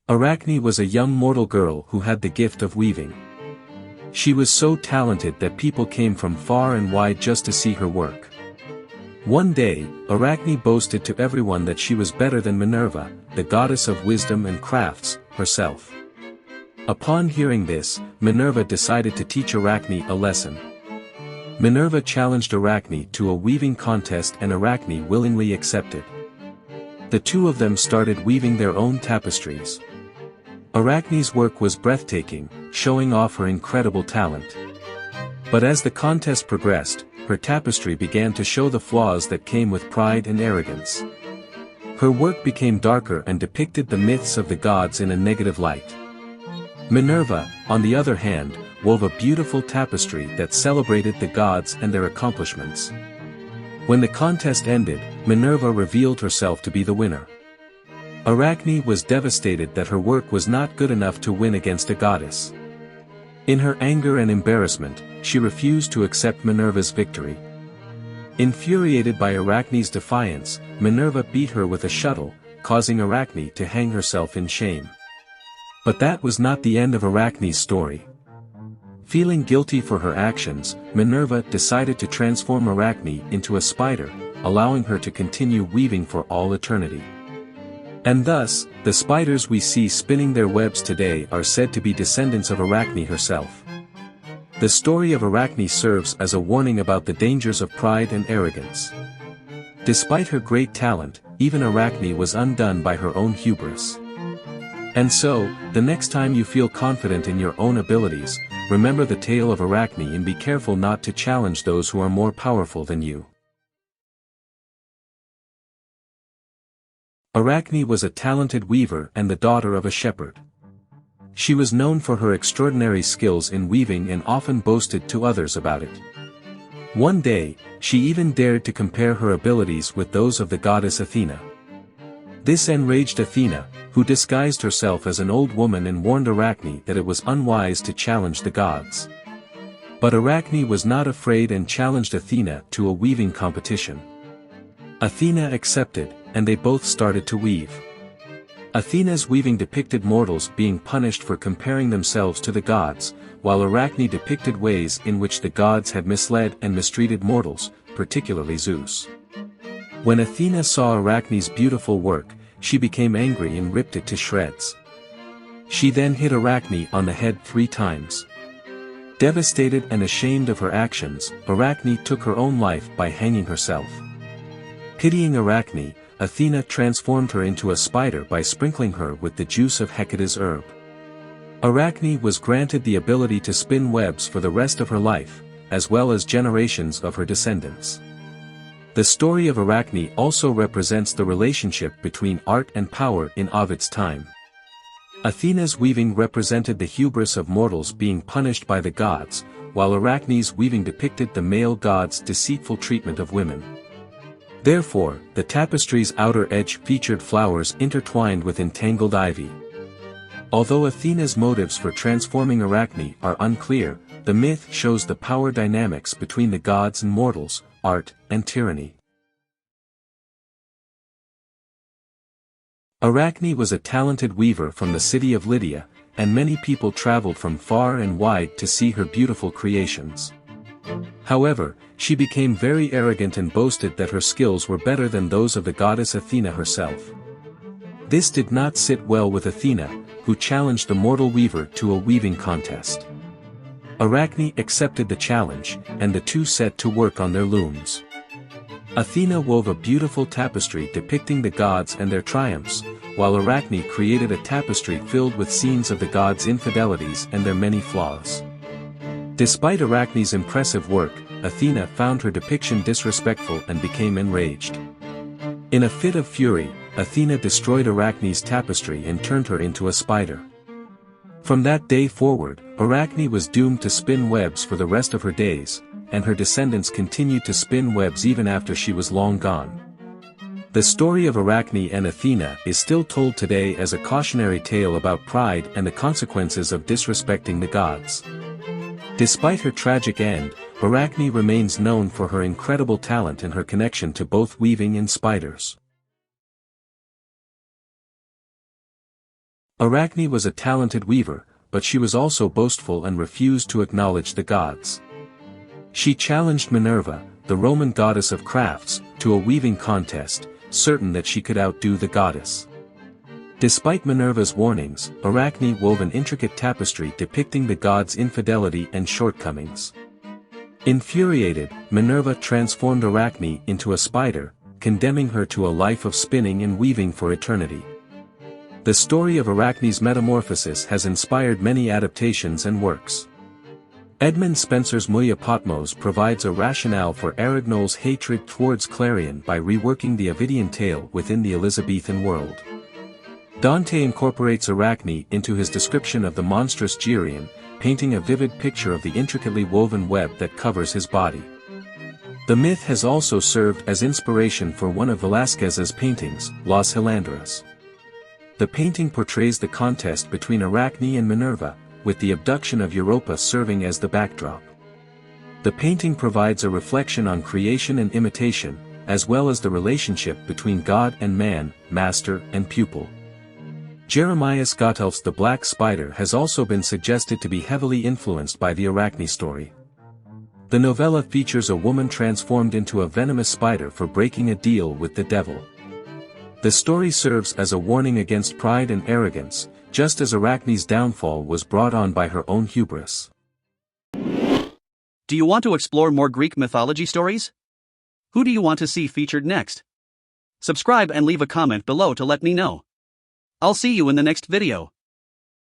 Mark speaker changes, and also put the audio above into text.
Speaker 1: Arachne was a young mortal girl who had the gift of weaving. She was so talented that people came from far and wide just to see her work. One day, Arachne boasted to everyone that she was better than Minerva, the goddess of wisdom and crafts, herself. Upon hearing this, Minerva decided to teach Arachne a lesson. Minerva challenged Arachne to a weaving contest and Arachne willingly accepted. The two of them started weaving their own tapestries. Arachne's work was breathtaking, showing off her incredible talent. But as the contest progressed, her tapestry began to show the flaws that came with pride and arrogance. Her work became darker and depicted the myths of the gods in a negative light. Minerva, on the other hand, wove a beautiful tapestry that celebrated the gods and their accomplishments. When the contest ended, Minerva revealed herself to be the winner. Arachne was devastated that her work was not good enough to win against a goddess. In her anger and embarrassment, she refused to accept Minerva's victory. Infuriated by Arachne's defiance, Minerva beat her with a shuttle, causing Arachne to hang herself in shame. But that was not the end of Arachne's story. Feeling guilty for her actions, Minerva decided to transform Arachne into a spider, allowing her to continue weaving for all eternity. And thus, the spiders we see spinning their webs today are said to be descendants of Arachne herself. The story of Arachne serves as a warning about the dangers of pride and arrogance. Despite her great talent, even Arachne was undone by her own hubris. And so, the next time you feel confident in your own abilities, remember the tale of Arachne and be careful not to challenge those who are more powerful than you. Arachne was a talented weaver and the daughter of a shepherd. She was known for her extraordinary skills in weaving and often boasted to others about it. One day, she even dared to compare her abilities with those of the goddess Athena. This enraged Athena, who disguised herself as an old woman and warned Arachne that it was unwise to challenge the gods. But Arachne was not afraid and challenged Athena to a weaving competition. Athena accepted, and they both started to weave. Athena's weaving depicted mortals being punished for comparing themselves to the gods, while Arachne depicted ways in which the gods had misled and mistreated mortals, particularly Zeus. When Athena saw Arachne's beautiful work, she became angry and ripped it to shreds. She then hit Arachne on the head 3 times. Devastated and ashamed of her actions, Arachne took her own life by hanging herself. Pitying Arachne, Athena transformed her into a spider by sprinkling her with the juice of Hecate's herb. Arachne was granted the ability to spin webs for the rest of her life, as well as generations of her descendants. The story of Arachne also represents the relationship between art and power in Ovid's time. Athena's weaving represented the hubris of mortals being punished by the gods, while Arachne's weaving depicted the male gods' deceitful treatment of women. Therefore, the tapestry's outer edge featured flowers intertwined with entangled ivy. Although Athena's motives for transforming Arachne are unclear, the myth shows the power dynamics between the gods and mortals, art, and tyranny. Arachne was a talented weaver from the city of Lydia, and many people traveled from far and wide to see her beautiful creations. However, she became very arrogant and boasted that her skills were better than those of the goddess Athena herself. This did not sit well with Athena, who challenged the mortal weaver to a weaving contest. Arachne accepted the challenge, and the two set to work on their looms. Athena wove a beautiful tapestry depicting the gods and their triumphs, while Arachne created a tapestry filled with scenes of the gods' infidelities and their many flaws. Despite Arachne's impressive work, Athena found her depiction disrespectful and became enraged. In a fit of fury, Athena destroyed Arachne's tapestry and turned her into a spider. From that day forward, Arachne was doomed to spin webs for the rest of her days, and her descendants continued to spin webs even after she was long gone. The story of Arachne and Athena is still told today as a cautionary tale about pride and the consequences of disrespecting the gods. Despite her tragic end, Arachne remains known for her incredible talent and her connection to both weaving and spiders. Arachne was a talented weaver, but she was also boastful and refused to acknowledge the gods. She challenged Minerva, the Roman goddess of crafts, to a weaving contest, certain that she could outdo the goddess. Despite Minerva's warnings, Arachne wove an intricate tapestry depicting the gods' infidelity and shortcomings. Infuriated, Minerva transformed Arachne into a spider, condemning her to a life of spinning and weaving for eternity. The story of Arachne's metamorphosis has inspired many adaptations and works. Edmund Spenser's Mulla Patmos provides a rationale for Arachne's hatred towards Clarion by reworking the Ovidian tale within the Elizabethan world. Dante incorporates Arachne into his description of the monstrous Geryon, painting a vivid picture of the intricately woven web that covers his body. The myth has also served as inspiration for one of Velázquez's paintings, Las Hilandras. The painting portrays the contest between Arachne and Minerva, with the abduction of Europa serving as the backdrop. The painting provides a reflection on creation and imitation, as well as the relationship between God and man, master and pupil. Jeremias Gotthelf's The Black Spider has also been suggested to be heavily influenced by the Arachne story. The novella features a woman transformed into a venomous spider for breaking a deal with the devil. The story serves as a warning against pride and arrogance, just as Arachne's downfall was brought on by her own hubris.
Speaker 2: Do you want to explore more Greek mythology stories? Who do you want to see featured next? Subscribe and leave a comment below to let me know. I'll see you in the next video.